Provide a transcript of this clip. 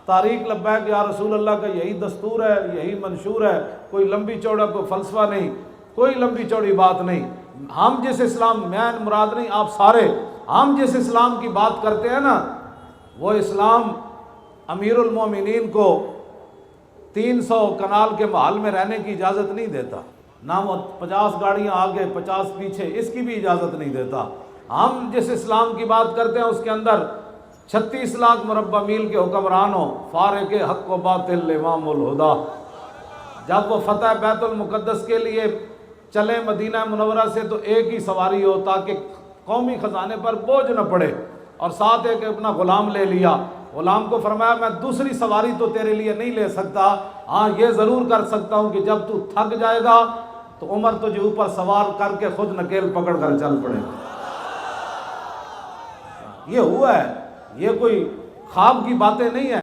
तारीक लब्बैक या रसूल अल्लाह का यही दस्तूर है, यही मंशूर है। कोई लंबी चौड़ा कोई फ़लसफ़ा नहीं, कोई लंबी चौड़ी बात नहीं। हम जिस इस्लाम, मैं मुराद नहीं आप सारे, हम जिस इस्लाम की बात करते हैं ना, वो इस्लाम अमीरुल मोमिनीन को 300 कनाल के महल में रहने की इजाज़त नहीं देता, ना वो 50 गाड़ियाँ आगे 50 पीछे, इसकी भी इजाज़त नहीं देता। हम जिस इस्लाम की बात करते हैं उसके अंदर 36 लाख मुरब्बा मील के हुक्मरान हो, फारिक हक़ व बातिल इमामुल हुदा। जब वो फ़तह बैतुल मुक़द्दस के लिए चले मदीना मुनव्वरा से तो एक ही सवारी हो ताकि कौमी ख़जाने पर बोझ न पड़े, और साथ एक अपना ग़ुलाम ले लिया। ग़ुलाम को फरमाया मैं दूसरी सवारी तो तेरे लिए नहीं ले सकता, हाँ ये ज़रूर कर सकता हूँ कि जब तू थक जाएगा तो उमर तुझे ऊपर सवार करके खुद नकेल पकड़ कर चल पड़ेगा। ये हुआ है, ये कोई ख्वाब की बातें नहीं है।